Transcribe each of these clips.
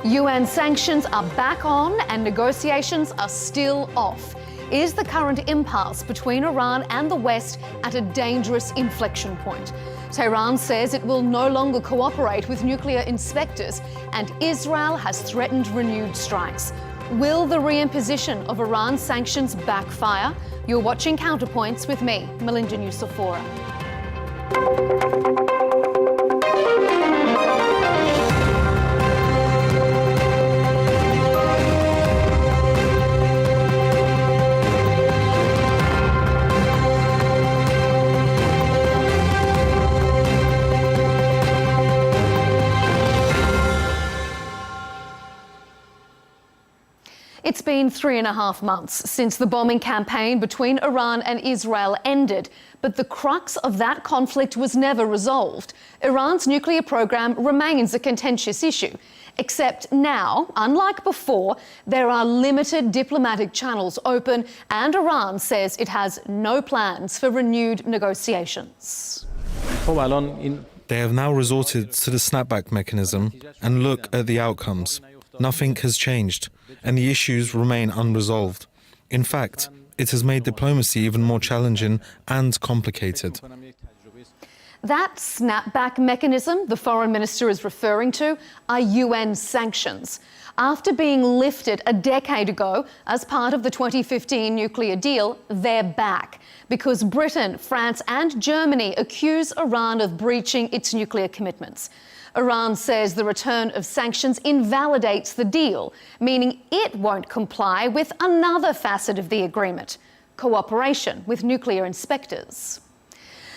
UN sanctions are back on and negotiations are still off. Is the current impasse between Iran and the West at a dangerous inflection point? Tehran says it will no longer cooperate with nuclear inspectors, and Israel has threatened renewed strikes. Will the reimposition of Iran sanctions backfire? You're watching Counterpoints with me, Melinda Nusafora. It's been 3.5 months since the bombing campaign between Iran and Israel ended, but the crux of that conflict was never resolved. Iran's nuclear program remains a contentious issue, except now, unlike before, there are limited diplomatic channels open, and Iran says it has no plans for renewed negotiations. They have now resorted to the snapback mechanism, and look at the outcomes. Nothing has changed, and the issues remain unresolved. In fact, it has made diplomacy even more challenging and complicated. That snapback mechanism the foreign minister is referring to are UN sanctions. After being lifted a decade ago as part of the 2015 nuclear deal, they're back because Britain, France and Germany accuse Iran of breaching its nuclear commitments. Iran says the return of sanctions invalidates the deal, meaning it won't comply with another facet of the agreement, cooperation with nuclear inspectors.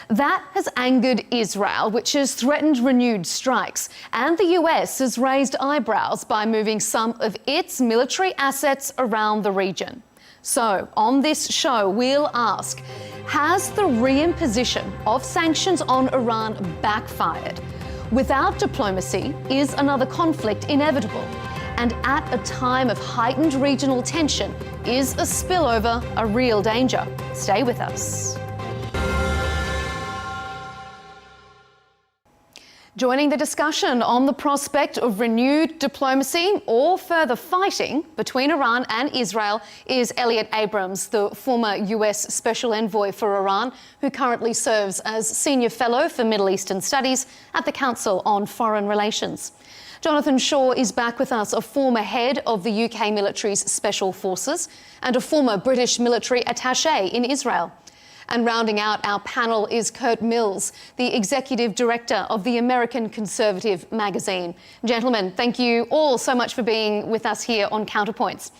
That has angered Israel, which has threatened renewed strikes, and the US has raised eyebrows by moving some of its military assets around the region. So, on this show, we'll ask, has the reimposition of sanctions on Iran backfired? Without diplomacy, is another conflict inevitable? And at a time of heightened regional tension, is a spillover a real danger? Stay with us. Joining the discussion on the prospect of renewed diplomacy or further fighting between Iran and Israel is Elliott Abrams, the former US Special Envoy for Iran, who currently serves as Senior Fellow for Middle Eastern Studies at the Council on Foreign Relations. Jonathan Shaw is back with us, a former head of the UK military's Special Forces and a former British military attaché in Israel. And rounding out our panel is Curt Mills, the Executive Director of the American Conservative magazine. Gentlemen, thank you all so much for being with us here on Counterpoints.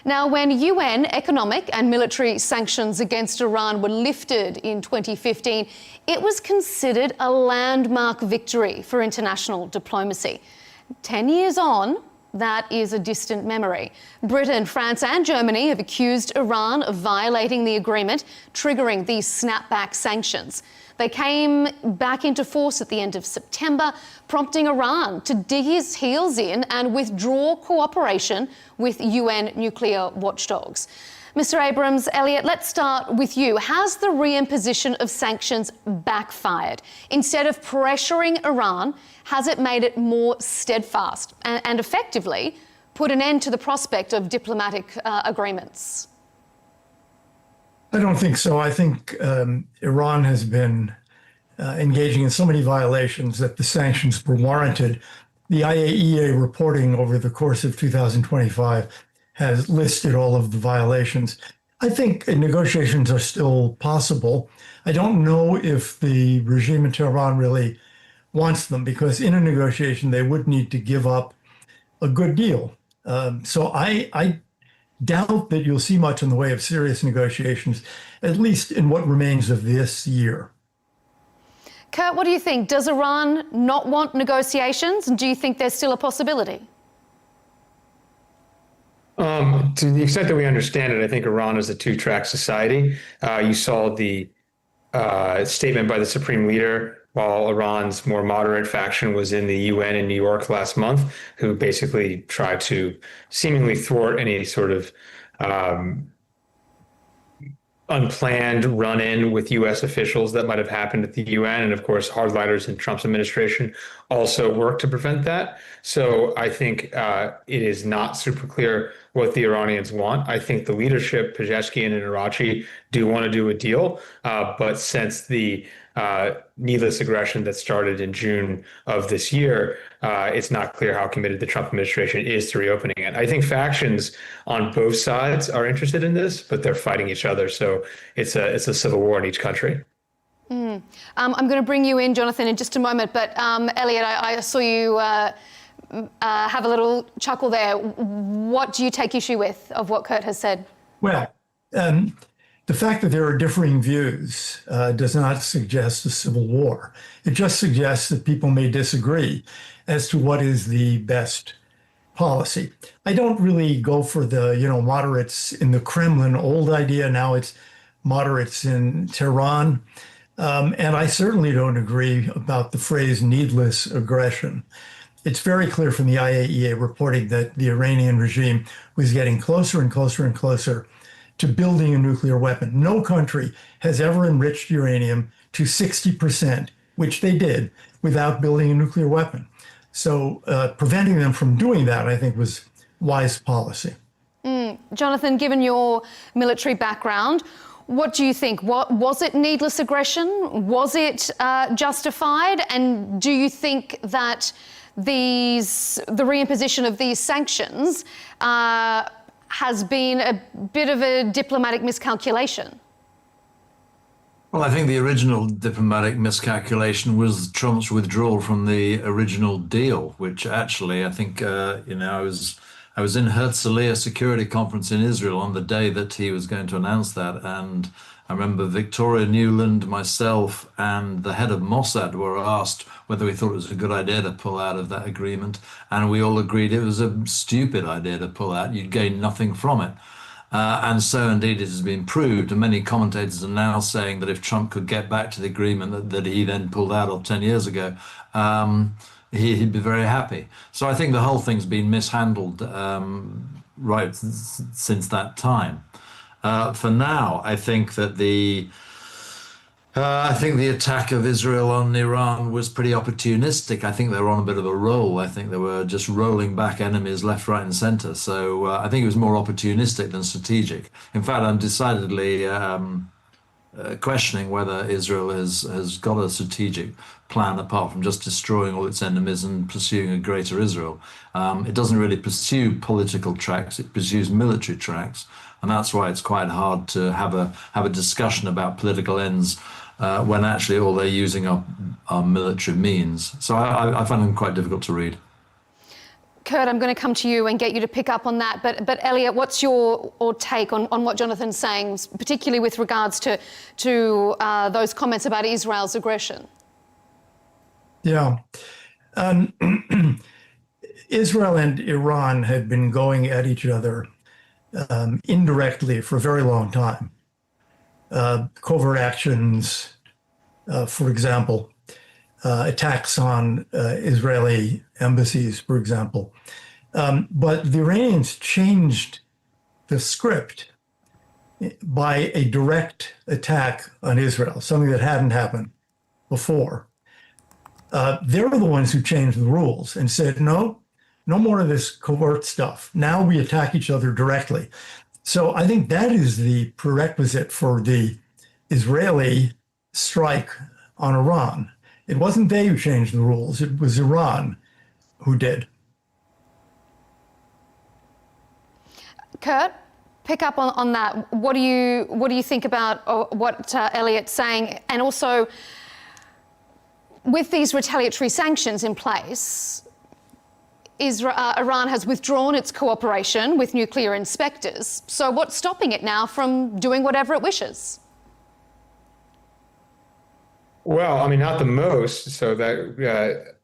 Now, when UN economic and military sanctions against Iran were lifted in 2015, it was considered a landmark victory for international diplomacy. 10 years on, that is a distant memory. Britain, France and Germany have accused Iran of violating the agreement, triggering these snapback sanctions. They came back into force at the end of September, prompting Iran to dig his heels in and withdraw cooperation with UN nuclear watchdogs. Mr. Abrams, Elliott, let's start with you. Has the reimposition of sanctions backfired? Instead of pressuring Iran, has it made it more steadfast and effectively put an end to the prospect of diplomatic agreements? I don't think so. I think Iran has been engaging in so many violations that the sanctions were warranted. The IAEA reporting over the course of 2025 has listed all of the violations. I think negotiations are still possible. I don't know if the regime in Tehran really wants them, because in a negotiation, they would need to give up a good deal. So I doubt that you'll see much in the way of serious negotiations, at least in what remains of this year. Curt, what do you think? Does Iran not want negotiations? And do you think there's still a possibility? To the extent that we understand it, I think Iran is a two-track society. You saw the statement by the Supreme Leader while Iran's more moderate faction was in the UN in New York last month, who basically tried to seemingly thwart any sort of unplanned run-in with U.S. officials that might have happened at the UN. And of course, hardliners in Trump's administration also worked to prevent that. So I think it is not super clear what the Iranians want. I think the leadership, Pezeshkian and Arachi, do want to do a deal. But since the needless aggression that started in June of this year, it's not clear how committed the Trump administration is to reopening it. I think factions on both sides are interested in this, but they're fighting each other. So it's a civil war in each country. I'm going to bring you in, Jonathan, in just a moment. But Elliot, I saw you have a little chuckle there. What do you take issue with of what Curt has said? Well, the fact that there are differing views does not suggest a civil war. It just suggests that people may disagree as to what is the best policy. I don't really go for the, moderates in the Kremlin, old idea. Now it's moderates in Tehran. And I certainly don't agree about the phrase needless aggression. It's very clear from the IAEA reporting that the Iranian regime was getting closer and closer and closer to building a nuclear weapon. No country has ever enriched uranium to 60%, which they did, without building a nuclear weapon. So preventing them from doing that, I think, was wise policy. Jonathan, given your military background, what do you think? Was it needless aggression? Was it justified? And do you think that the reimposition of these sanctions has been a bit of a diplomatic miscalculation? Well, I think the original diplomatic miscalculation was Trump's withdrawal from the original deal, which actually, I think, I was in Herzliya Security Conference in Israel on the day that he was going to announce that. And I remember Victoria Nuland, myself, and the head of Mossad were asked whether we thought it was a good idea to pull out of that agreement. And we all agreed it was a stupid idea to pull out. You'd gain nothing from it. And so indeed it has been proved. And many commentators are now saying that if Trump could get back to the agreement that he then pulled out of 10 years ago, he'd be very happy. So I think the whole thing's been mishandled since that time. For now, I think that the attack of Israel on Iran was pretty opportunistic. I think they were on a bit of a roll. I think they were just rolling back enemies left, right, and center. So I think it was more opportunistic than strategic. In fact, I'm decidedly questioning whether Israel has got a strategic plan apart from just destroying all its enemies and pursuing a greater Israel. It doesn't really pursue political tracks, it pursues military tracks. And that's why it's quite hard to have a discussion about political ends when actually all they're using are military means. So I find them quite difficult to read. Curt, I'm going to come to you and get you to pick up on that. But Elliot, what's your take on what Jonathan's saying, particularly with regards to those comments about Israel's aggression? Yeah. Israel and Iran had been going at each other indirectly for a very long time. Covert actions, for example, attacks on Israeli embassies, for example. But the Iranians changed the script by a direct attack on Israel, something that hadn't happened before. They're the ones who changed the rules and said, no more of this covert stuff. Now we attack each other directly. So I think that is the prerequisite for the Israeli strike on Iran. It wasn't they who changed the rules. It was Iran who did. Curt, pick up on that. What do you think about what Elliot's saying? And also, with these retaliatory sanctions in place, Iran has withdrawn its cooperation with nuclear inspectors. So what's stopping it now from doing whatever it wishes? Well, I mean, not the most. So that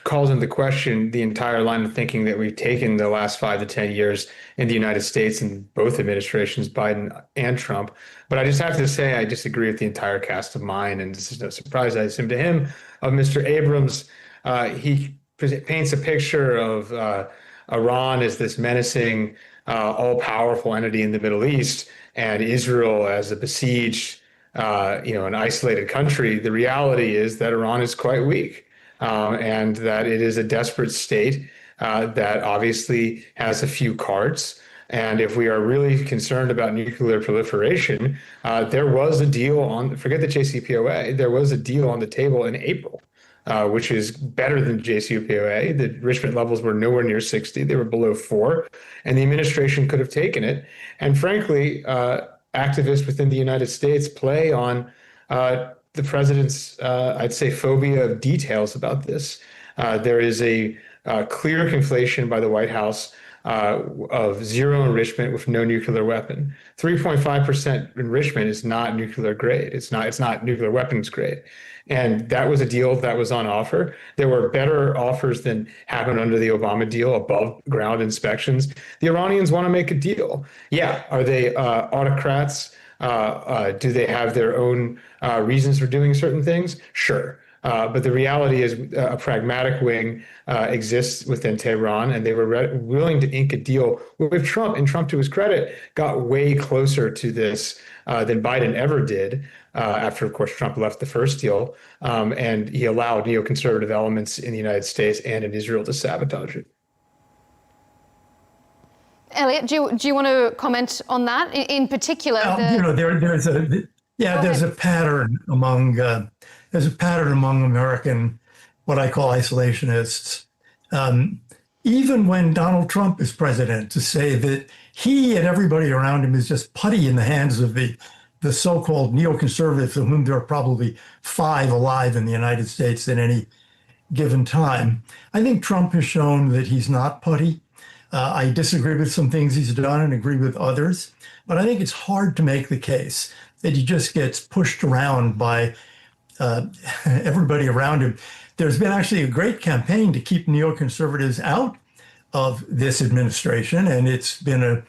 calls into question the entire line of thinking that we've taken the last 5 to 10 years in the United States in both administrations, Biden and Trump. But I just have to say, I disagree with the entire cast of mind. And this is no surprise, I assume, to him, of Mr. Abrams. He paints a picture of Iran as this menacing, all-powerful entity in the Middle East. and Israel as a besieged, an isolated country, the reality is that Iran is quite weak, and that it is a desperate state that obviously has a few cards. And if we are really concerned about nuclear proliferation, there was a deal forget the JCPOA, there was a deal on the table in April, which is better than JCPOA. The enrichment levels were nowhere near 60. They were below 4. And the administration could have taken it. And frankly, activists within the United States play on the president's, I'd say, phobia of details about this. There is a clear conflation by the White House of zero enrichment with no nuclear weapon. 3.5% enrichment is not nuclear grade. It's not nuclear weapons grade. And that was a deal that was on offer. There were better offers than happened under the Obama deal, above ground inspections. The Iranians want to make a deal. Yeah. Are they autocrats? Do they have their own reasons for doing certain things? Sure. But the reality is a pragmatic wing exists within Tehran, and they were willing to ink a deal with Trump. And Trump, to his credit, got way closer to this than Biden ever did after, of course, Trump left the first deal. And he allowed neoconservative elements in the United States and in Israel to sabotage it. Elliot, do you want to comment on that in particular? There's a pattern among American, what I call isolationists, even when Donald Trump is president, to say that he and everybody around him is just putty in the hands of the so-called neoconservatives, of whom there are probably 5 alive in the United States at any given time. I think Trump has shown that he's not putty. I disagree with some things he's done and agree with others, but I think it's hard to make the case that he just gets pushed around by everybody around him. There's been actually a great campaign to keep neoconservatives out of this administration, and it's been a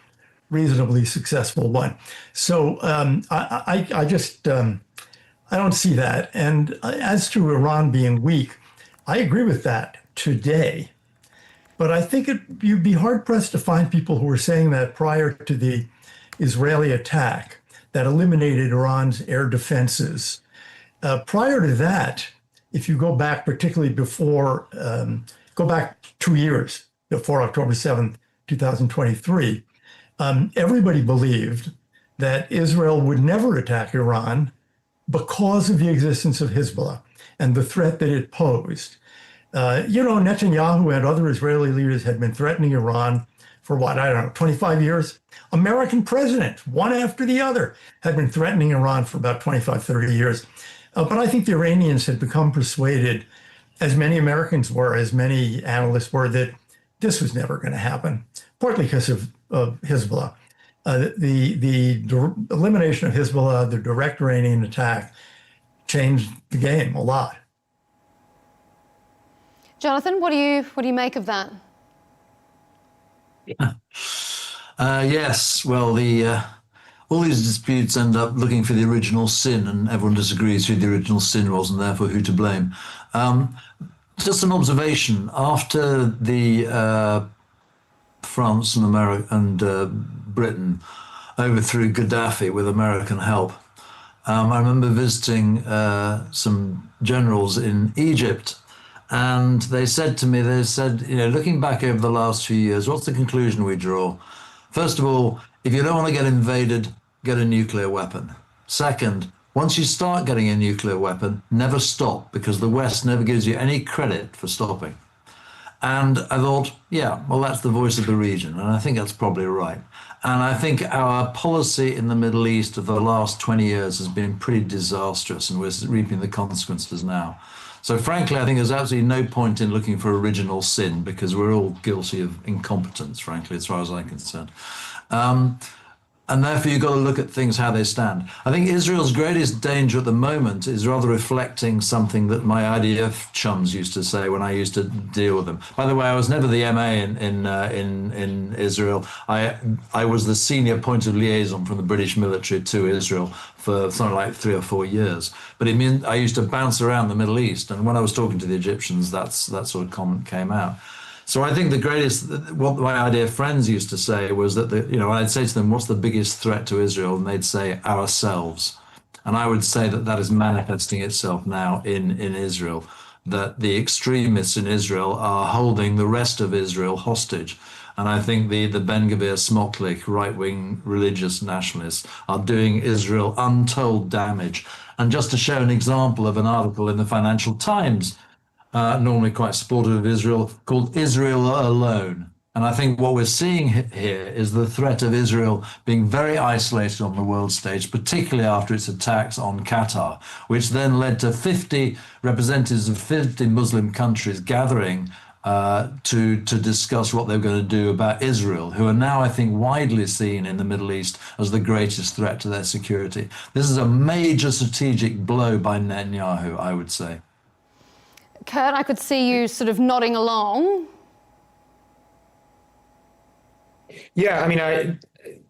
reasonably successful one. So I don't see that. And as to Iran being weak, I agree with that today. But I think you'd be hard-pressed to find people who were saying that prior to the Israeli attack that eliminated Iran's air defenses. Prior to that, if you go back, particularly go back 2 years before October 7th, 2023, everybody believed that Israel would never attack Iran because of the existence of Hezbollah and the threat that it posed. Netanyahu and other Israeli leaders had been threatening Iran for 25 years. American presidents, one after the other, had been threatening Iran for about 25, 30 years. But I think the Iranians had become persuaded, as many Americans were, as many analysts were, that this was never going to happen, partly because of Hezbollah. The elimination of Hezbollah, the direct Iranian attack, changed the game a lot. Jonathan, what do you make of that? Yes, well, all these disputes end up looking for the original sin, and everyone disagrees who the original sin was and therefore who to blame. Just an observation: after the France and America and Britain overthrew Gaddafi with American help, I remember visiting some generals in Egypt. And they said to me, looking back over the last few years, what's the conclusion we draw? First of all, if you don't want to get invaded, get a nuclear weapon. Second, once you start getting a nuclear weapon, never stop, because the West never gives you any credit for stopping. And I thought, that's the voice of the region. And I think that's probably right. And I think our policy in the Middle East of the last 20 years has been pretty disastrous, and we're reaping the consequences now. So frankly, I think there's absolutely no point in looking for original sin, because we're all guilty of incompetence, frankly, as far as I'm concerned. And therefore, you've got to look at things how they stand. I think Israel's greatest danger at the moment is rather reflecting something that my IDF chums used to say when I used to deal with them. By the way, I was never the MA in Israel. I was the senior point of liaison from the British military to Israel for something like 3 or 4 years. But it meant I used to bounce around the Middle East. And when I was talking to the Egyptians, that sort of comment came out. So I think the greatest, what my dear friends used to say was that, I'd say to them, what's the biggest threat to Israel? And they'd say, ourselves. And I would say that that is manifesting itself now in Israel, that the extremists in Israel are holding the rest of Israel hostage. And I think the Ben Gvir Smoklik right-wing religious nationalists are doing Israel untold damage. And just to show an example of an article in the Financial Times, normally quite supportive of Israel, called Israel Alone. And I think what we're seeing here is the threat of Israel being very isolated on the world stage, particularly after its attacks on Qatar, which then led to 50 representatives of 50 Muslim countries gathering to discuss what they're going to do about Israel, who are now, I think, widely seen in the Middle East as the greatest threat to their security. This is a major strategic blow by Netanyahu, I would say. Curt, I could see you sort of nodding along. Yeah, I mean,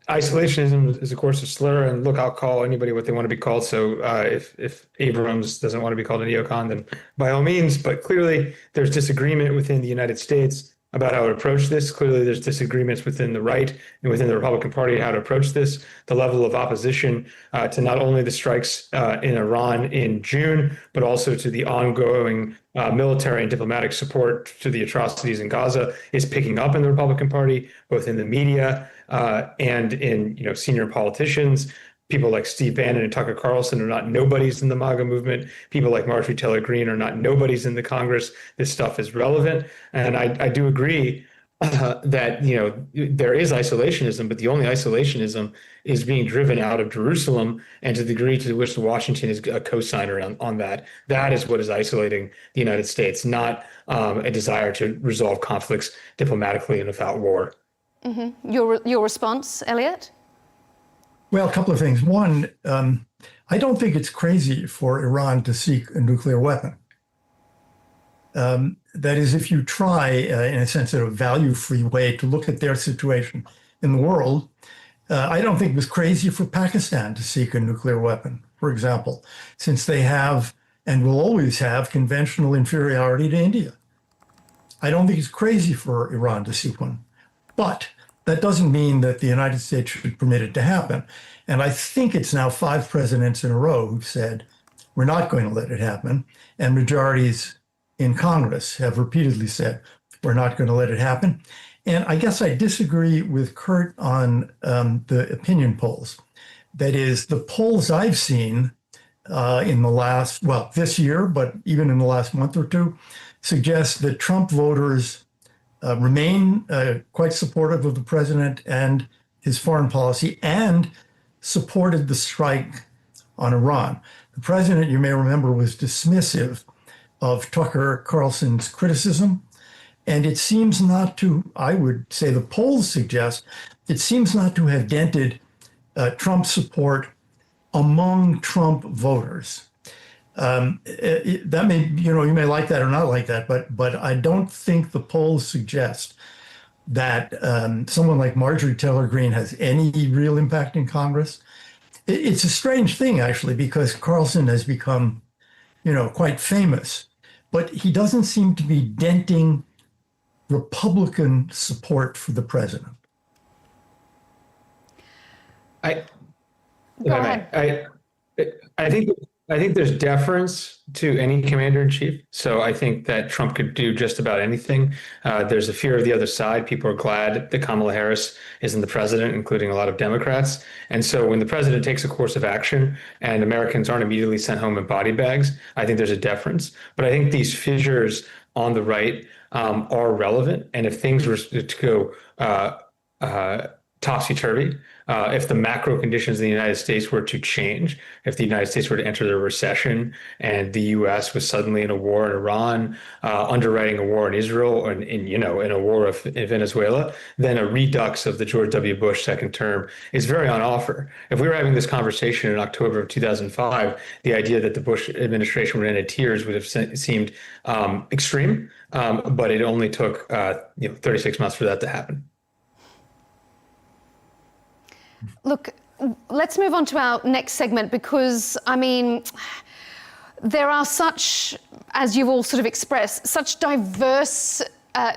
isolationism is, of course, a slur, and look, I'll call anybody what they want to be called. So if Abrams doesn't want to be called a neocon, then by all means. But clearly, there's disagreement within the United States about how to approach this. Clearly, there's disagreements within the right and within the Republican Party how to approach this. The level of opposition to not only the strikes in Iran in June, but also to the ongoing military and diplomatic support to the atrocities in Gaza is picking up in the Republican Party, both in the media and in senior politicians. People like Steve Bannon and Tucker Carlson are not nobodies in the MAGA movement. People like Marjorie Taylor Greene are not nobodies in the Congress. This stuff is relevant. And I do agree that, there is isolationism, but the only isolationism is being driven out of Jerusalem, and to the degree to which Washington is a co-signer on that. That is what is isolating the United States, not a desire to resolve conflicts diplomatically and without war. Mm-hmm. Your response, Elliott? Well, a couple of things. One, I don't think it's crazy for Iran to seek a nuclear weapon. That is, if you try, in a sense, a value-free way to look at their situation in the world, I don't think it was crazy for Pakistan to seek a nuclear weapon, for example, since they have and will always have conventional inferiority to India. I don't think it's crazy for Iran to seek one. But that doesn't mean that the United States should permit it to happen. And I think it's now 5 presidents in a row who've said, we're not going to let it happen. And majorities in Congress have repeatedly said, we're not going to let it happen. And I guess I disagree with Curt on the opinion polls. That is, the polls I've seen in the last, this year, but even in the last month or two, suggest that Trump voters remain quite supportive of the president and his foreign policy, and supported the strike on Iran. The president, you may remember, was dismissive of Tucker Carlson's criticism, and it seems not to, I would say the polls suggest, it seems not to have dented Trump's support among Trump voters. That may, you may like that or not like that, but I don't think the polls suggest that someone like Marjorie Taylor Greene has any real impact in Congress. It's a strange thing, actually, because Carlson has become, quite famous, but he doesn't seem to be denting Republican support for the president. I think there's deference to any commander-in-chief. So I think that Trump could do just about anything. There's a fear of the other side. People are glad that Kamala Harris isn't the president, including a lot of Democrats. And so when the president takes a course of action and Americans aren't immediately sent home in body bags, I think there's a deference. But I think these fissures on the right are relevant. And if things were to go topsy-turvy, if the macro conditions in the United States were to change, if the United States were to enter a recession and the U.S. was suddenly in a war in Iran, underwriting a war in Israel, or in a war in Venezuela, then a redux of the George W. Bush second term is very on offer. If we were having this conversation in October of 2005, the idea that the Bush administration would end in tears would have seemed extreme, but it only took 36 months for that to happen. Look, let's move on to our next segment, because, there are such, as you've all sort of expressed, such diverse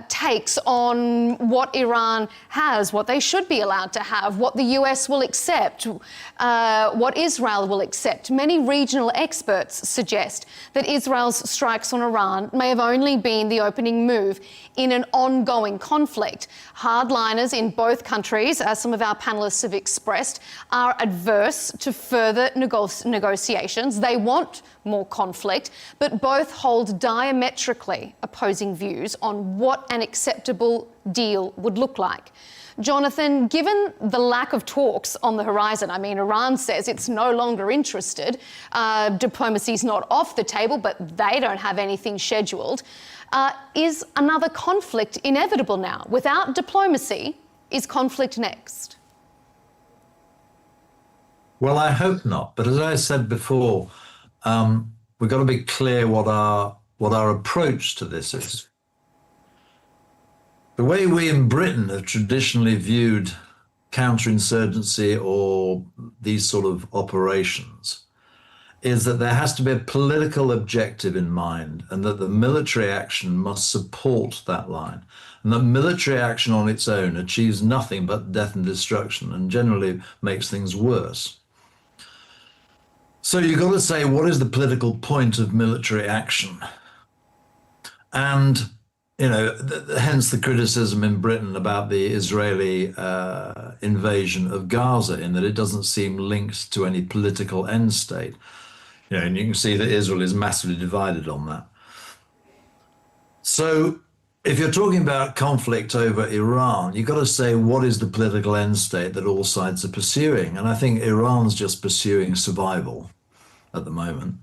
takes on what Iran has, what they should be allowed to have, what the US will accept, what Israel will accept. Many regional experts suggest that Israel's strikes on Iran may have only been the opening move in an ongoing conflict. Hardliners in both countries, as some of our panellists have expressed, are adverse to further negotiations. They want more conflict, but both hold diametrically opposing views on what an acceptable deal would look like. Jonathan, given the lack of talks on the horizon, I mean, Iran says it's no longer interested. Diplomacy's not off the table, but they don't have anything scheduled. Is another conflict inevitable now? Without diplomacy, is conflict next? Well, I hope not. But as I said before, we've got to be clear what our approach to this is. The way we in Britain have traditionally viewed counterinsurgency or these sort of operations is that there has to be a political objective in mind, and that the military action must support that line, and that military action on its own achieves nothing but death and destruction and generally makes things worse. So you've got to say, what is the political point of military action? And, you know, hence the criticism in Britain about the Israeli invasion of Gaza, in that it doesn't seem linked to any political end state. You know, and you can see that Israel is massively divided on that. So if you're talking about conflict over Iran, you've got to say, what is the political end state that all sides are pursuing? And I think Iran's just pursuing survival at the moment.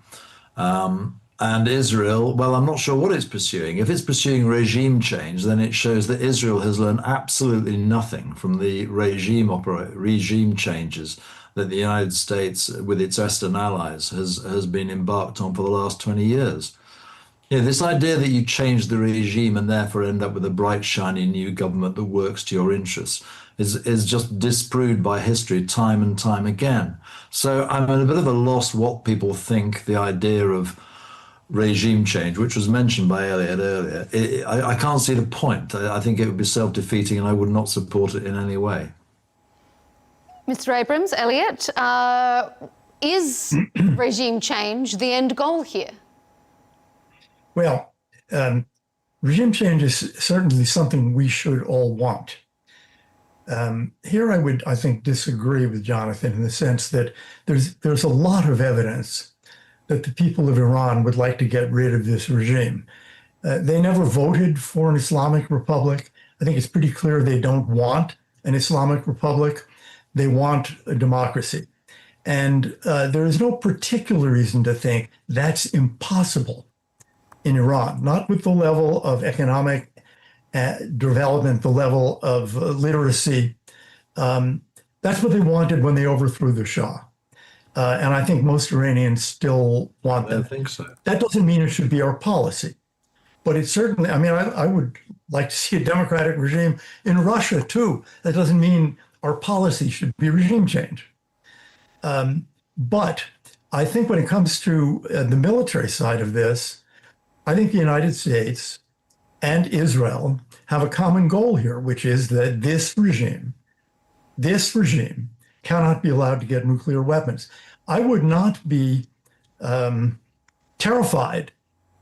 And Israel, well, I'm not sure what it's pursuing. If it's pursuing regime change, then it shows that Israel has learned absolutely nothing from the regime changes that the United States, with its Western allies, has been embarked on for the last 20 years. You know, this idea that you change the regime and therefore end up with a bright, shiny new government that works to your interests is just disproved by history time and time again. So I'm at a bit of a loss what people think the idea of regime change, which was mentioned by Elliott earlier. I can't see the point. I think it would be self-defeating, and I would not support it in any way. Mr. Abrams, Elliott, is regime change the end goal here? Well, regime change is certainly something we should all want. Here I would, I think, disagree with Jonathan in the sense that there's a lot of evidence that the people of Iran would like to get rid of this regime. They never voted for an Islamic Republic. I think it's pretty clear they don't want an Islamic Republic. They want a democracy. And there is no particular reason to think that's impossible in Iran, not with the level of economic development, the level of literacy. That's what they wanted when they overthrew the Shah. And I think most Iranians still want that. I think so. That doesn't mean it should be our policy. But it certainly, I mean, I would like to see a democratic regime in Russia too. That doesn't mean our policy should be regime change. But I think when it comes to the military side of this, I think the United States and Israel have a common goal here, which is that this regime cannot be allowed to get nuclear weapons. I would not be terrified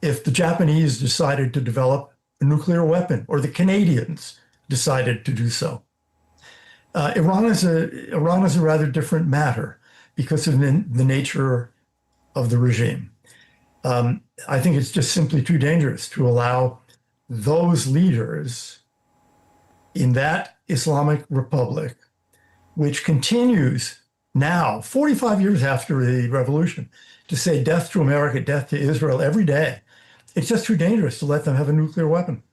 if the Japanese decided to develop a nuclear weapon, or the Canadians decided to do so. Iran is a rather different matter because of the nature of the regime. I think it's just simply too dangerous to allow those leaders in that Islamic Republic, which continues now, 45 years after the revolution, to say death to America, death to Israel every day. It's just too dangerous to let them have a nuclear weapon.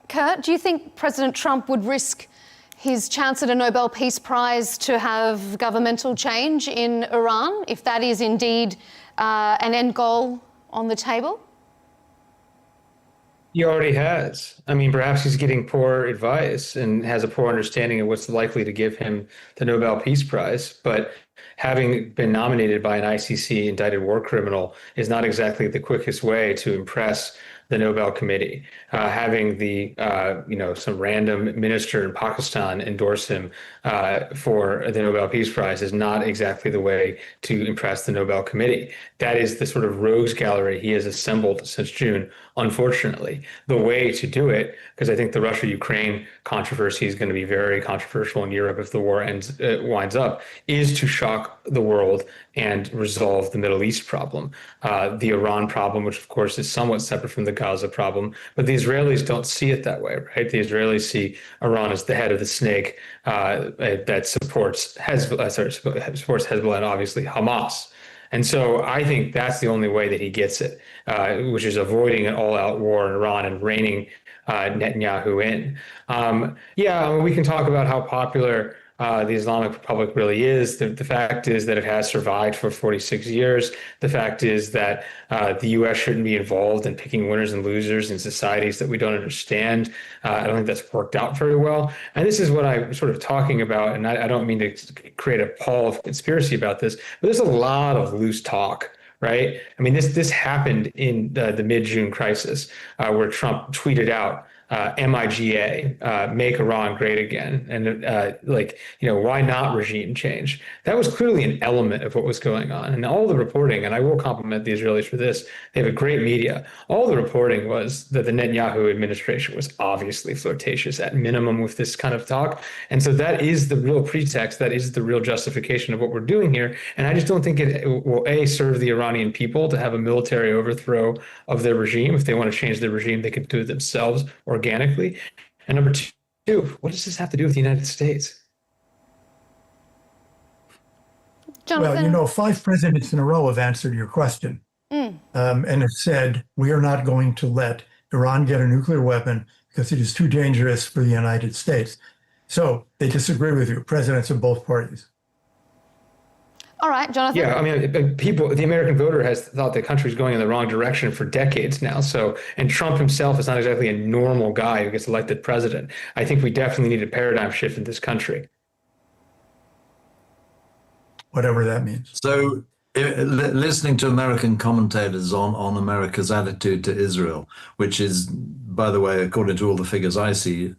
Curt, do you think President Trump would risk his chance at a Nobel Peace Prize to have governmental change in Iran, if that is indeed an end goal on the table? He already has. I mean, perhaps he's getting poor advice and has a poor understanding of what's likely to give him the Nobel Peace Prize. But having been nominated by an ICC indicted war criminal is not exactly the quickest way to impress the Nobel Committee. Having the, some random minister in Pakistan endorse him for the Nobel Peace Prize is not exactly the way to impress the Nobel Committee. That is the sort of rogues gallery he has assembled since June, unfortunately. The way to do it, because I think the Russia-Ukraine controversy is going to be very controversial in Europe if the war winds up, is to shock the world and resolve the Middle East problem. The Iran problem, which of course is somewhat separate from the Gaza problem, but the Israelis don't see it that way, right? The Israelis see Iran as the head of the snake that supports Hezbollah and obviously Hamas. And so I think that's the only way that he gets it, which is avoiding an all-out war in Iran and reining Netanyahu in. We can talk about how popular the Islamic Republic really is. The fact is that it has survived for 46 years. The fact is that the U.S. shouldn't be involved in picking winners and losers in societies that we don't understand. I don't think that's worked out very well. And this is what I'm sort of talking about, and I don't mean to create a pall of conspiracy about this, but there's a lot of loose talk. Right? I mean, this happened in the mid-June crisis, where Trump tweeted out, MIGA, make Iran great again. And why not regime change? That was clearly an element of what was going on. And all the reporting, and I will compliment the Israelis for this, they have a great media. All the reporting was that the Netanyahu administration was obviously flirtatious at minimum with this kind of talk. And so that is the real pretext. That is the real justification of what we're doing here. And I just don't think it will, serve the Iranian people to have a military overthrow of their regime. If they want to change their regime, they can do it themselves organically. And number two, what does this have to do with the United States? Jonathan? Well, 5 presidents in a row have answered your question and have said, we are not going to let Iran get a nuclear weapon because it is too dangerous for the United States. So they disagree with you, presidents of both parties. All right, Jonathan. Yeah, I mean, the American voter has thought the country's going in the wrong direction for decades now. So, and Trump himself is not exactly a normal guy who gets elected president. I think we definitely need a paradigm shift in this country. Whatever that means. So, listening to American commentators on America's attitude to Israel, which is, by the way, according to all the figures I see,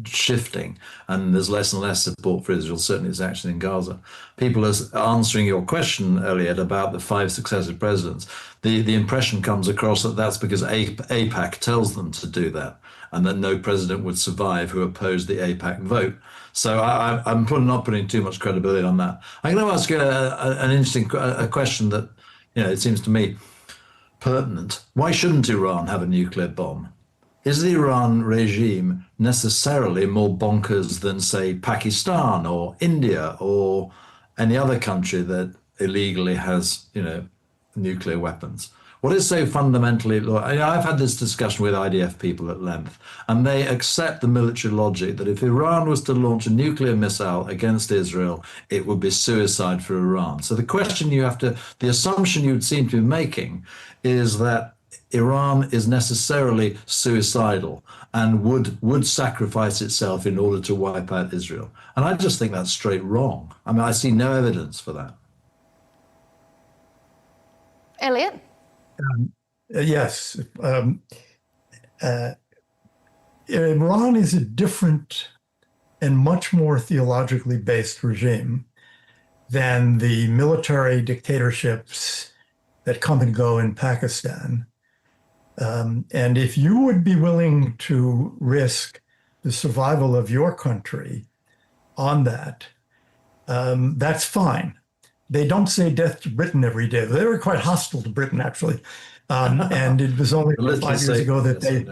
shifting, and there's less and less support for Israel, certainly its action in Gaza. People are answering your question, Elliot, about the 5 successive presidents. The impression comes across that that's because AIPAC tells them to do that, and that no president would survive who opposed the AIPAC vote. So I'm not putting too much credibility on that. I'm going to ask you an interesting question that, it seems to me pertinent. Why shouldn't Iran have a nuclear bomb? Is the Iran regime necessarily more bonkers than, say, Pakistan or India or any other country that illegally has, nuclear weapons? What is so fundamentally, I've had this discussion with IDF people at length, and they accept the military logic that if Iran was to launch a nuclear missile against Israel, it would be suicide for Iran. So the assumption you would seem to be making is that Iran is necessarily suicidal and would sacrifice itself in order to wipe out Israel. And I just think that's straight wrong. I mean, I see no evidence for that. Elliot? Yes. Iran is a different and much more theologically based regime than the military dictatorships that come and go in Pakistan. And if you would be willing to risk the survival of your country on that, that's fine. They don't say death to Britain every day. They were quite hostile to Britain, actually. And it was only 5 years ago that they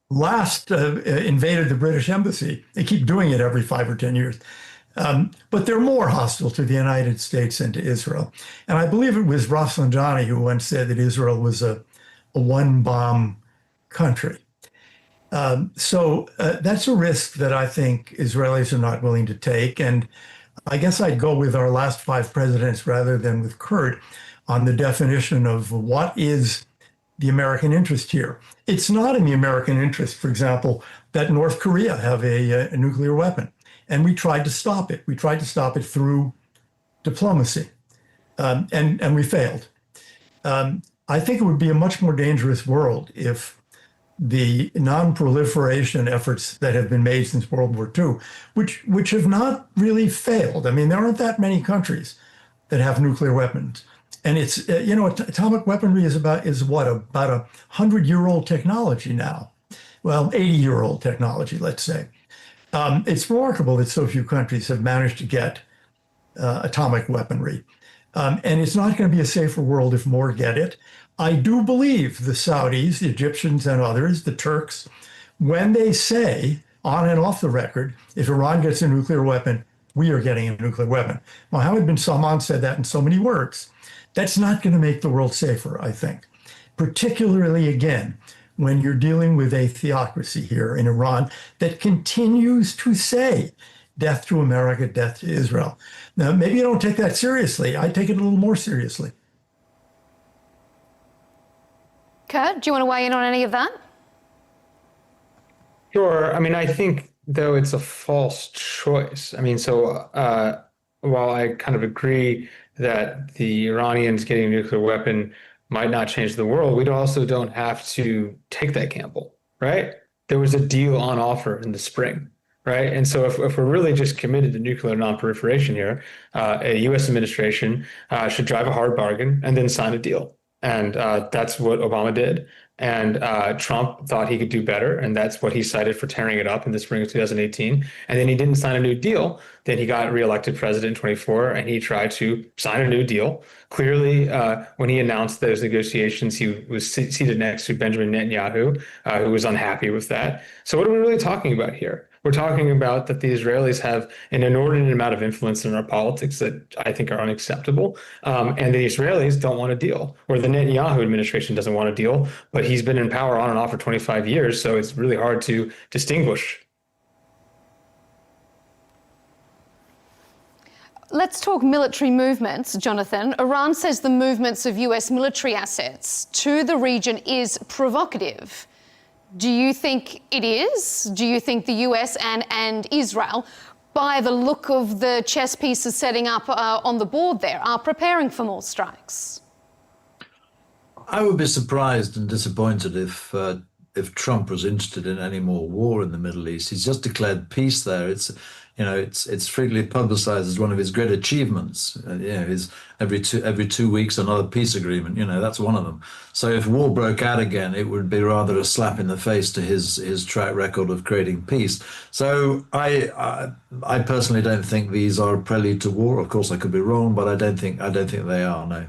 last invaded the British embassy. They keep doing it every 5 or 10 years. But they're more hostile to the United States and to Israel. And I believe it was Rafsanjani who once said that Israel was a one-bomb country. So that's a risk that I think Israelis are not willing to take. And I guess I'd go with our last 5 presidents rather than with Curt on the definition of what is the American interest here. It's not in the American interest, for example, that North Korea have a nuclear weapon. And we tried to stop it. We tried to stop it through diplomacy, and we failed. I think it would be a much more dangerous world if the non-proliferation efforts that have been made since World War II, which have not really failed. I mean, there aren't that many countries that have nuclear weapons. And it's, atomic weaponry is about a 100-year-old technology now. Well, 80-year-old technology, let's say. It's remarkable that so few countries have managed to get atomic weaponry. And it's not going to be a safer world if more get it. I do believe the Saudis, the Egyptians and others, the Turks, when they say on and off the record, if Iran gets a nuclear weapon, we are getting a nuclear weapon. Mohammed bin Salman said that in so many words. That's not going to make the world safer, I think. Particularly, again, when you're dealing with a theocracy here in Iran that continues to say, death to America, death to Israel. Now, maybe you don't take that seriously. I take it a little more seriously. Curt, do you want to weigh in on any of that? Sure. I mean, I think, though, it's a false choice. I mean, so while I kind of agree that the Iranians getting a nuclear weapon might not change the world, we also don't have to take that gamble, right? There was a deal on offer in the spring, right? And so if we're really just committed to nuclear nonproliferation here, a U.S. administration should drive a hard bargain and then sign a deal. And that's what Obama did. And Trump thought he could do better. And that's what he cited for tearing it up in the spring of 2018. And then he didn't sign a new deal. Then he got reelected president in 24 and he tried to sign a new deal. Clearly, when he announced those negotiations, he was seated next to Benjamin Netanyahu, who was unhappy with that. So what are we really talking about here? We're talking about that the Israelis have an inordinate amount of influence in our politics that I think are unacceptable. And the Israelis don't want a deal, or the Netanyahu administration doesn't want a deal, but he's been in power on and off for 25 years. So it's really hard to distinguish. Let's talk military movements, Jonathan. Iran says the movements of US military assets to the region is provocative. Do you think it is? Do you think the US and Israel, by the look of the chess pieces setting up on the board there, are preparing for more strikes? I would be surprised and disappointed if Trump was interested in any more war in the Middle East. He's just declared peace there. It's frequently publicized as one of his great achievements. His every 2 weeks another peace agreement. That's one of them. So if war broke out again, it would be rather a slap in the face to his track record of creating peace. So I personally don't think these are a prelude to war. Of course, I could be wrong, but I don't think they are. No.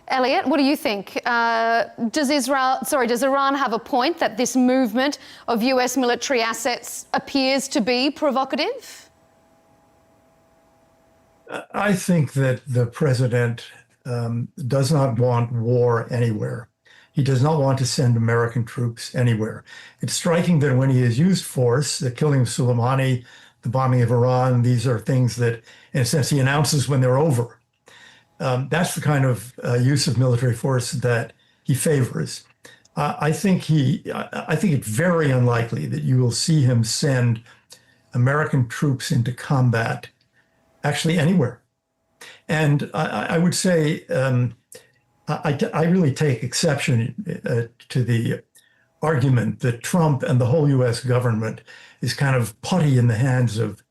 Elliott, what do you think? Does Iran have a point that this movement of US military assets appears to be provocative? I think that the president does not want war anywhere. He does not want to send American troops anywhere. It's striking that when he has used force, the killing of Soleimani, the bombing of Iran, these are things that, in a sense, he announces when they're over. That's the kind of use of military force that he favors. I think it's very unlikely that you will see him send American troops into combat actually anywhere. And I would say I really take exception to the argument that Trump and the whole US government is kind of putty in the hands of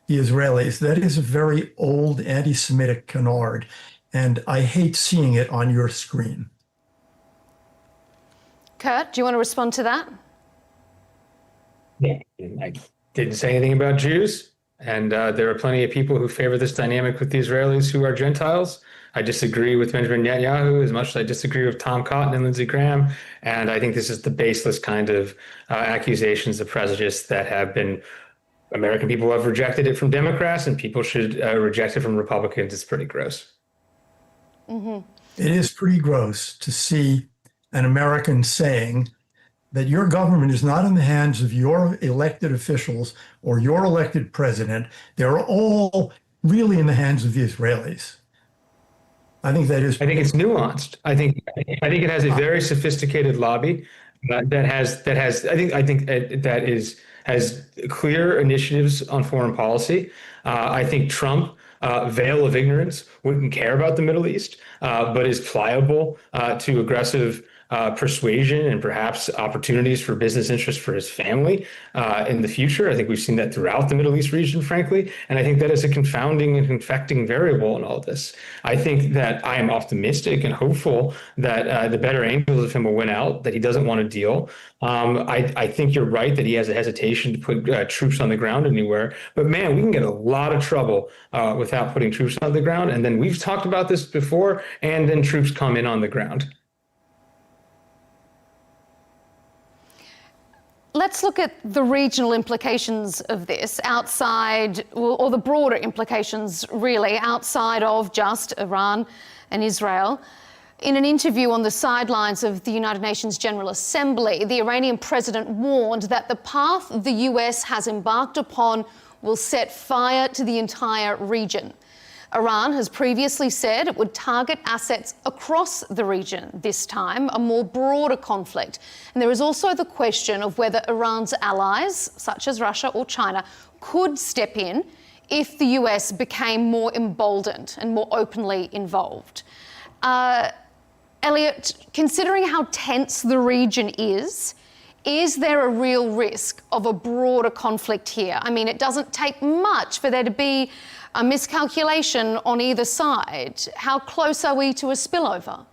the Israelis. That is a very old anti-Semitic canard. And I hate seeing it on your screen. Curt, do you want to respond to that? Yeah, I didn't say anything about Jews. And there are plenty of people who favor this dynamic with the Israelis who are Gentiles. I disagree with Benjamin Netanyahu as much as I disagree with Tom Cotton and Lindsey Graham. And I think this is the baseless kind of accusations of prejudice that have been American people have rejected it from Democrats, and people should reject it from Republicans. It's pretty gross. Mm-hmm. It is pretty gross to see an American saying that your government is not in the hands of your elected officials or your elected president. They're all really in the hands of the Israelis. I think that is. I think it's nuanced. I think it has a very sophisticated lobby that has clear initiatives on foreign policy. I think Trump, veil of ignorance, wouldn't care about the Middle East, but is pliable to aggressive persuasion and perhaps opportunities for business interests for his family in the future. I think we've seen that throughout the Middle East region, frankly, and I think that is a confounding and infecting variable in all this. I think that I am optimistic and hopeful that the better angels of him will win out, that he doesn't want to deal. I think you're right that he has a hesitation to put troops on the ground anywhere. But man, we can get a lot of trouble without putting troops on the ground. And then we've talked about this before, and then troops come in on the ground. Let's look at the regional implications of this outside, or the broader implications really, outside of just Iran and Israel. In an interview on the sidelines of the United Nations General Assembly, the Iranian president warned that the path the US has embarked upon will set fire to the entire region. Iran has previously said it would target assets across the region this time, a more broader conflict. And there is also the question of whether Iran's allies, such as Russia or China, could step in if the US became more emboldened and more openly involved. Elliott, considering how tense the region is there a real risk of a broader conflict here? I mean, it doesn't take much for there to be a miscalculation on either side. How close are we to a spillover?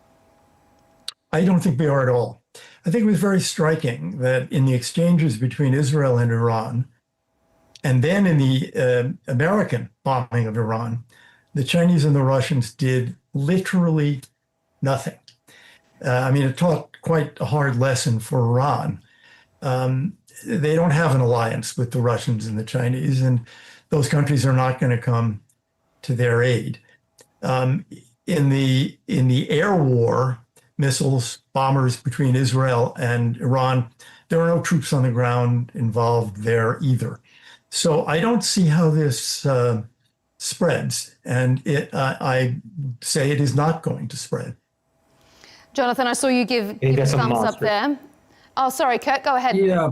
I don't think we are at all. I think it was very striking that in the exchanges between Israel and Iran, and then in the American bombing of Iran, the Chinese and the Russians did literally nothing. I mean, it taught quite a hard lesson for Iran. They don't have an alliance with the Russians and the Chinese, and those countries are not going to come to their aid. In the air war, missiles, bombers between Israel and Iran, there are no troops on the ground involved there either. So I don't see how this spreads, and I say it is not going to spread. Jonathan, I saw you give a thumbs up there. Oh, sorry, Curt, go ahead. Yeah.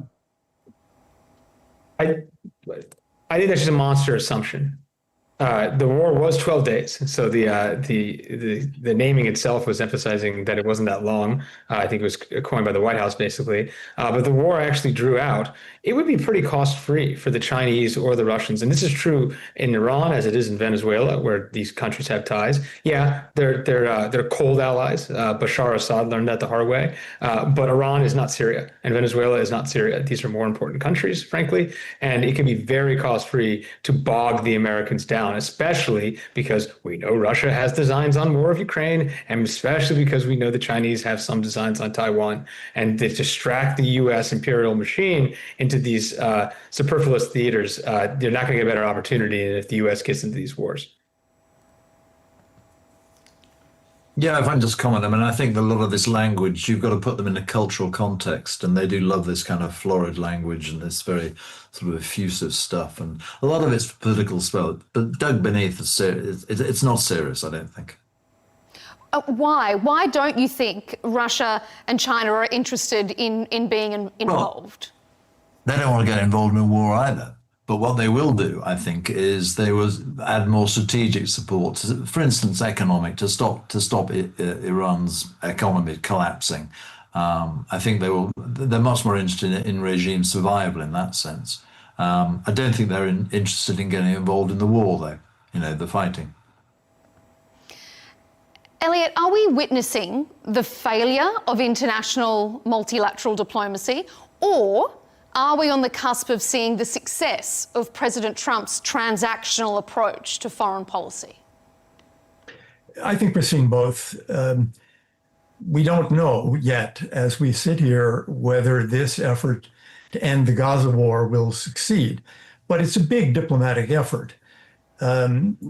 I think that's just a monster assumption. The war was 12 days, so the naming itself was emphasizing that it wasn't that long. I think it was coined by the White House, basically. But the war actually drew out. It would be pretty cost-free for the Chinese or the Russians, and this is true in Iran as it is in Venezuela, where these countries have ties. Yeah, they're cold allies. Bashar Assad learned that the hard way. But Iran is not Syria, and Venezuela is not Syria. These are more important countries, frankly, and it can be very cost-free to bog the Americans down, especially because we know Russia has designs on more of Ukraine, and especially because we know the Chinese have some designs on Taiwan, and they distract the U.S. imperial machine into these superfluous theaters. They're not going to get a better opportunity if the U.S. gets into these wars. Yeah, if I can just comment, I mean, I think a lot of this language, you've got to put them in a cultural context, and they do love this kind of florid language and this very sort of effusive stuff. And a lot of it's political spell, but dug beneath, it's not serious, I don't think. Why? Why don't you think Russia and China are interested in being involved? Well, they don't want to get involved in a war either. But what they will do, I think, is they will add more strategic support, for instance, economic, to stop Iran's economy collapsing. I think they're much more interested in regime survival in that sense. I don't think they're interested in getting involved in the war, though, the fighting. Elliott, are we witnessing the failure of international multilateral diplomacy, or are we on the cusp of seeing the success of President Trump's transactional approach to foreign policy? I think we're seeing both. We don't know yet, as we sit here, whether this effort to end the Gaza war will succeed. But it's a big diplomatic effort,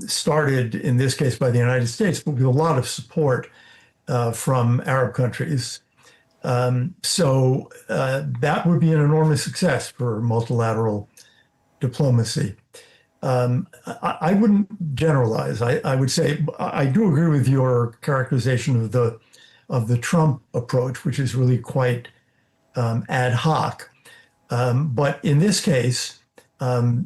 started in this case by the United States, but with a lot of support from Arab countries. So that would be an enormous success for multilateral diplomacy. I wouldn't generalize. I would say I do agree with your characterization of the Trump approach, which is really quite ad hoc. But in this case,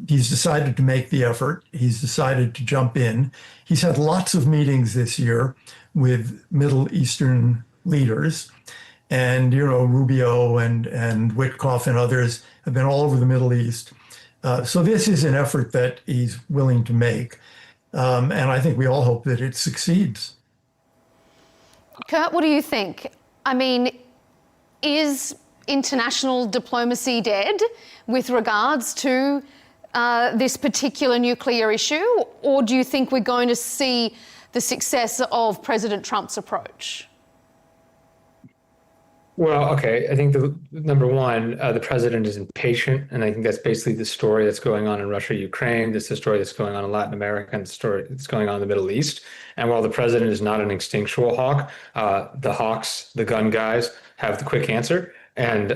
he's decided to make the effort. He's decided to jump in. He's had lots of meetings this year with Middle Eastern leaders. and Rubio and Witkoff and others have been all over the Middle East. So this is an effort that he's willing to make, and I think we all hope that it succeeds. Curt, what do you think? I mean, is international diplomacy dead with regards to this particular nuclear issue, or do you think we're going to see the success of President Trump's approach? Well, okay. I think number one, the president is impatient, and I think that's basically the story that's going on in Russia, Ukraine. This is the story that's going on in Latin America, and the story that's going on in the Middle East. And while the president is not an instinctual hawk, the hawks, the gun guys, have the quick answer. And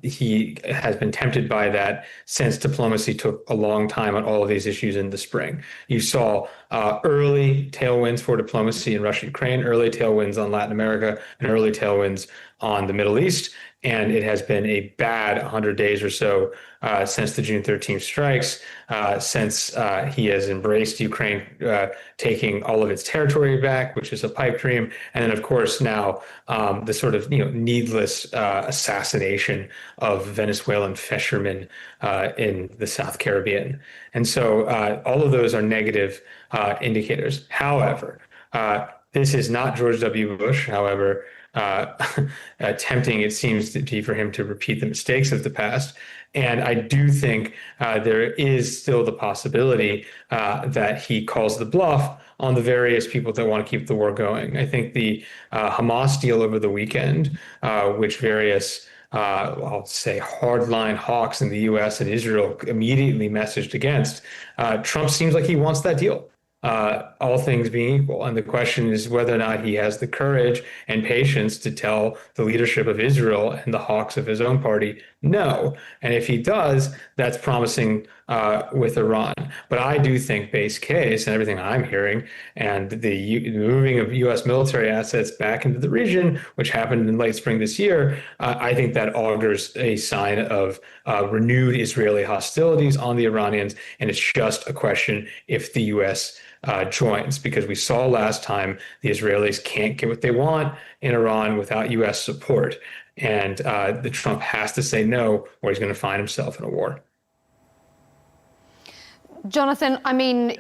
he has been tempted by that since diplomacy took a long time on all of these issues in the spring. You saw early tailwinds for diplomacy in Russia, Ukraine, early tailwinds on Latin America, and early tailwinds on the Middle East. And it has been a bad 100 days or so since the June 13th strikes, since he has embraced Ukraine taking all of its territory back, which is a pipe dream. And then, of course, now the sort of needless assassination of Venezuelan fishermen in the South Caribbean. And so all of those are negative indicators. However, this is not George W. Bush. However, tempting it seems to be for him to repeat the mistakes of the past. And I do think there is still the possibility that he calls the bluff on the various people that want to keep the war going. I think the Hamas deal over the weekend, which various I'll say hardline hawks in the US and Israel immediately messaged against, Trump seems like he wants that deal. All things being equal. And the question is whether or not he has the courage and patience to tell the leadership of Israel and the hawks of his own party no. And if he does, that's promising with Iran. But I do think base case and everything I'm hearing and the moving of U.S. military assets back into the region, which happened in late spring this year, I think that augurs a sign of renewed Israeli hostilities on the Iranians. And it's just a question if the U.S. Joins, because we saw last time the Israelis can't get what they want in Iran without U.S. support. And the Trump has to say no, or he's going to find himself in a war. Jonathan, I mean,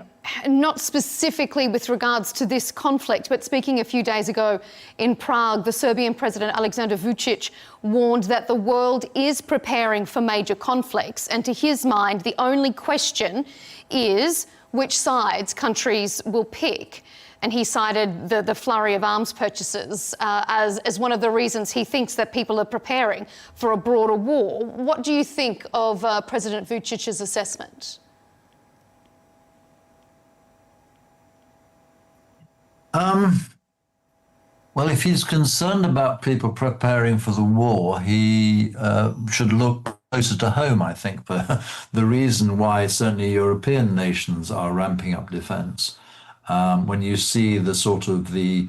not specifically with regards to this conflict, but speaking a few days ago in Prague, the Serbian President Alexander Vučić warned that the world is preparing for major conflicts. And to his mind, the only question is which sides countries will pick. And he cited the flurry of arms purchases as one of the reasons he thinks that people are preparing for a broader war. What do you think of President Vučić's assessment? Well, if he's concerned about people preparing for the war, he should look closer to home, I think, for the reason why certainly European nations are ramping up defense. When you see the sort of the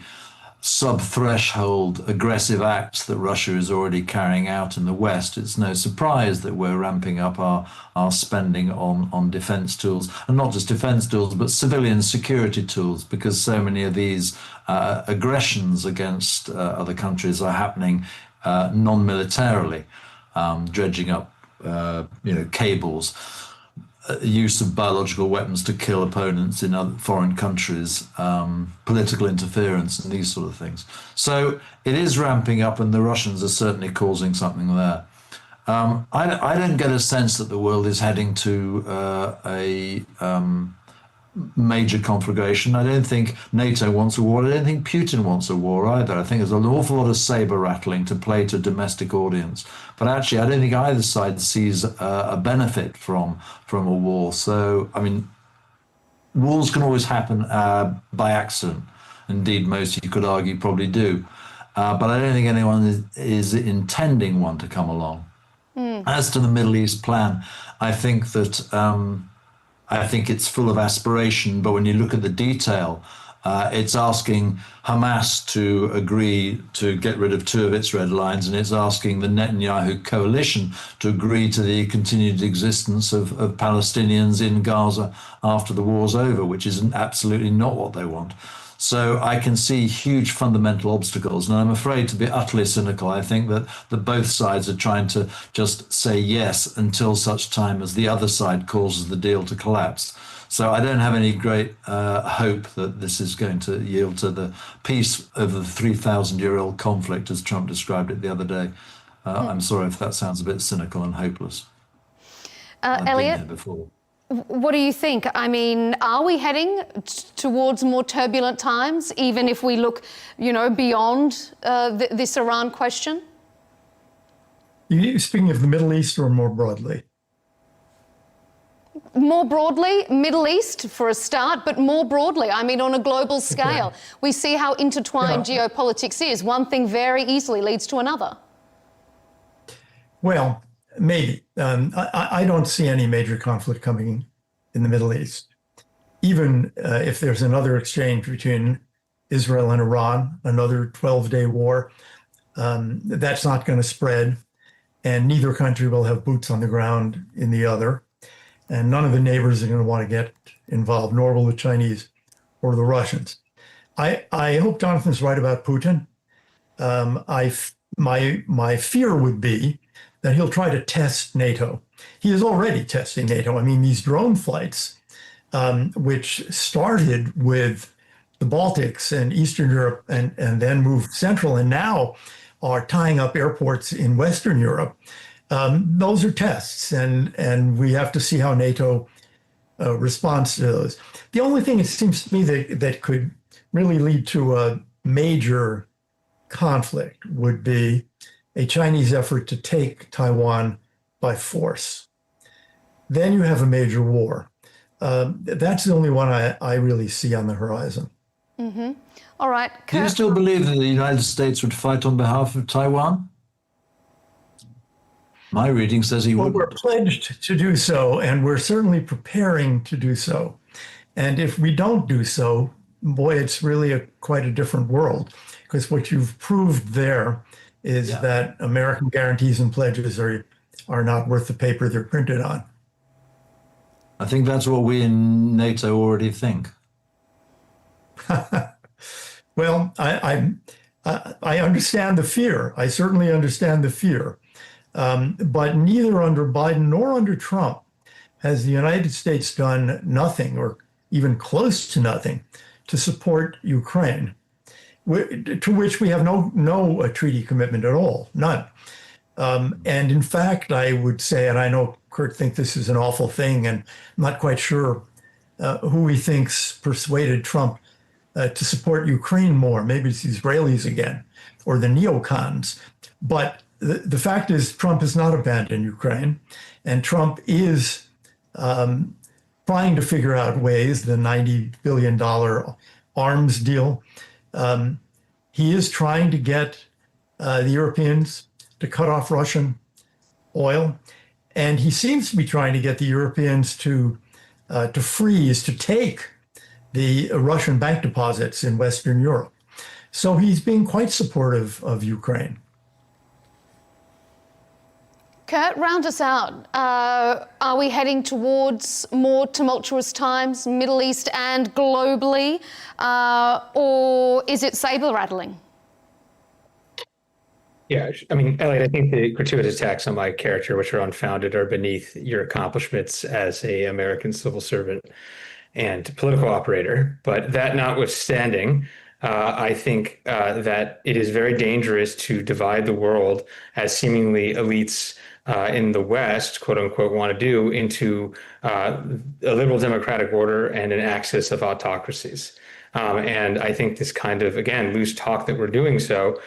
sub-threshold aggressive acts that Russia is already carrying out in the West, it's no surprise that we're ramping up our spending on defense tools, and not just defense tools, but civilian security tools, because so many of these aggressions against other countries are happening non-militarily, dredging up cables, use of biological weapons to kill opponents in other foreign countries, political interference and these sort of things. So it is ramping up, and the Russians are certainly causing something there. I don't get a sense that the world is heading to a major conflagration. I don't think NATO wants a war. I don't think Putin wants a war either. I think there's an awful lot of saber rattling to play to a domestic audience. But actually, I don't think either side sees a benefit from a war. So, I mean, wars can always happen by accident. Indeed, most, you could argue, probably do. But I don't think anyone is intending one to come along. As to the Middle East plan, I think that I think it's full of aspiration, but when you look at the detail, it's asking Hamas to agree to get rid of 2 of its red lines, and it's asking the Netanyahu coalition to agree to the continued existence of Palestinians in Gaza after the war's over, which is absolutely not what they want. So I can see huge fundamental obstacles. And I'm afraid, to be utterly cynical, I think that both sides are trying to just say yes until such time as the other side causes the deal to collapse. So I don't have any great hope that this is going to yield to the peace of the 3,000-year-old conflict, as Trump described it the other day. I'm sorry if that sounds a bit cynical and hopeless. I've Elliott, been there before. what do you think? I mean, are we heading towards more turbulent times, even if we look, beyond this Iran question? You speaking of the Middle East or more broadly? More broadly, Middle East for a start, but more broadly, I mean, on a global scale, Okay. we see how intertwined geopolitics is. One thing very easily leads to another. Well, maybe. I don't see any major conflict coming in the Middle East. Even if there's another exchange between Israel and Iran, another 12-day war, that's not going to spread. And neither country will have boots on the ground in the other. And none of the neighbors are going to want to get involved, nor will the Chinese or the Russians. I hope Jonathan's right about Putin. My fear would be that he'll try to test NATO. He is already testing NATO. I mean, these drone flights, which started with the Baltics and Eastern Europe and then moved central and now are tying up airports in Western Europe. Those are tests, and we have to see how NATO responds to those. The only thing it seems to me that could really lead to a major conflict would be a Chinese effort to take Taiwan by force. Then you have a major war. That's the only one I really see on the horizon. Mm-hmm. All right. Do you Curt. still believe that the United States would fight on behalf of Taiwan? My reading says he Well, would. we're pledged to do so, and we're certainly preparing to do so. And if we don't do so, boy, it's really quite a different world, because what you've proved there is that American guarantees and pledges are not worth the paper they're printed on. I think that's what we in NATO already think. Well, I understand the fear. I certainly understand the fear. But neither under Biden nor under Trump has the United States done nothing or even close to nothing to support Ukraine, to which we have no treaty commitment at all, none. And in fact, I would say, and I know Curt thinks this is an awful thing, and I'm not quite sure who he thinks persuaded Trump to support Ukraine more. Maybe it's the Israelis again, or the neocons. But the fact is, Trump has not abandoned Ukraine, and Trump is trying to figure out ways, the $90 billion arms deal. He is trying to get the Europeans to cut off Russian oil, and he seems to be trying to get the Europeans to freeze, to take the Russian bank deposits in Western Europe. So he's being quite supportive of Ukraine. Curt, round us out. Are we heading towards more tumultuous times, Middle East and globally, or is it saber rattling? Yeah, I mean, Elliot, I think the gratuitous attacks on my character, which are unfounded, are beneath your accomplishments as an American civil servant and political operator. But that notwithstanding, I think that it is very dangerous to divide the world, as seemingly elites in the West, quote unquote, want to do, into a liberal democratic order and an axis of autocracies. And I think this kind of, again, loose talk that we're doing so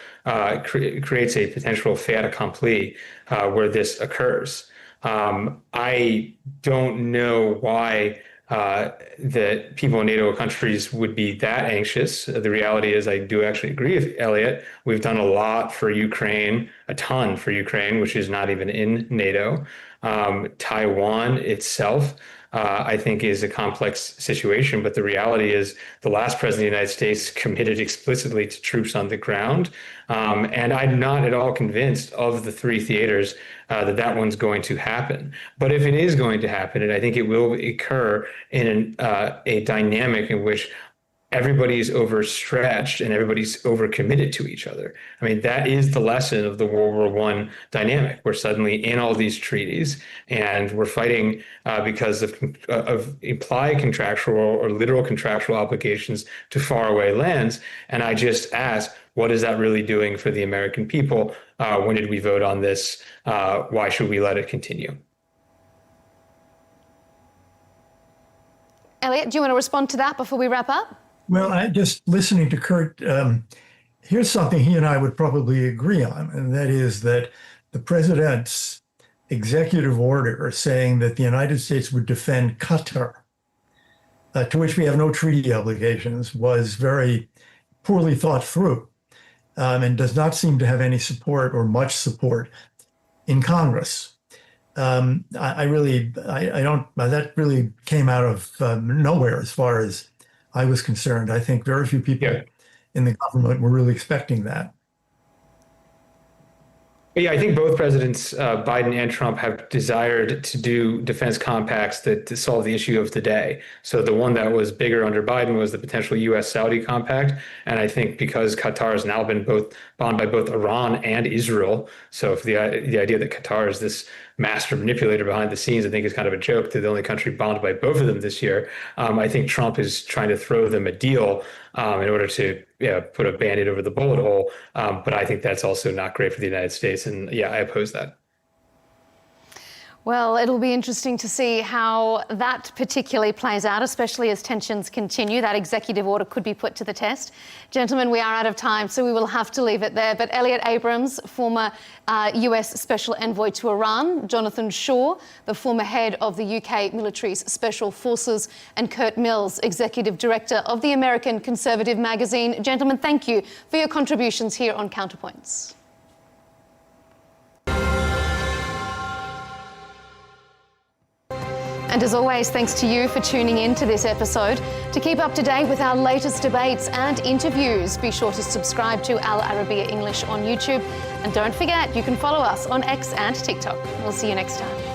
creates a potential fait accompli where this occurs. I don't know why that people in NATO countries would be that anxious. The reality is, I do actually agree with Elliot. We've done a lot for Ukraine, a ton for Ukraine, which is not even in NATO. Taiwan itself, I think, is a complex situation. But the reality is, the last president of the United States committed explicitly to troops on the ground. And I'm not at all convinced of the three theaters that one's going to happen. But if it is going to happen, and I think it will occur in a dynamic in which everybody's overstretched and everybody's overcommitted to each other. I mean, that is the lesson of the World War I dynamic. We're suddenly in all these treaties and we're fighting because of implied contractual or literal contractual obligations to faraway lands. And I just ask, what is that really doing for the American people? When did we vote on this? Why should we let it continue? Elliott, do you want to respond to that before we wrap up? Well, just listening to Curt, here's something he and I would probably agree on, and that is that the president's executive order saying that the United States would defend Qatar, to which we have no treaty obligations, was very poorly thought through, and does not seem to have any support or much support in Congress. That really came out of nowhere as far as I was concerned. I think very few people in the government were really expecting that. Yeah, I think both presidents, Biden and Trump, have desired to do defense compacts to solve the issue of the day. So the one that was bigger under Biden was the potential US-Saudi compact. And I think because Qatar has now been bound by both Iran and Israel, so if the idea that Qatar is this master manipulator behind the scenes, I think is kind of a joke. They're the only country bound by both of them this year. I think Trump is trying to throw them a deal in order to put a Band-Aid over the bullet hole. But I think that's also not great for the United States. And I oppose that. Well, it'll be interesting to see how that particularly plays out, especially as tensions continue. That executive order could be put to the test. Gentlemen, we are out of time, so we will have to leave it there. But Elliott Abrams, former US Special Envoy to Iran, Jonathan Shaw, the former head of the UK military's Special Forces, and Curt Mills, Executive Director of the American Conservative magazine. Gentlemen, thank you for your contributions here on Counterpoints. And as always, thanks to you for tuning in to this episode. To keep up to date with our latest debates and interviews, be sure to subscribe to Al Arabiya English on YouTube. And don't forget, you can follow us on X and TikTok. We'll see you next time.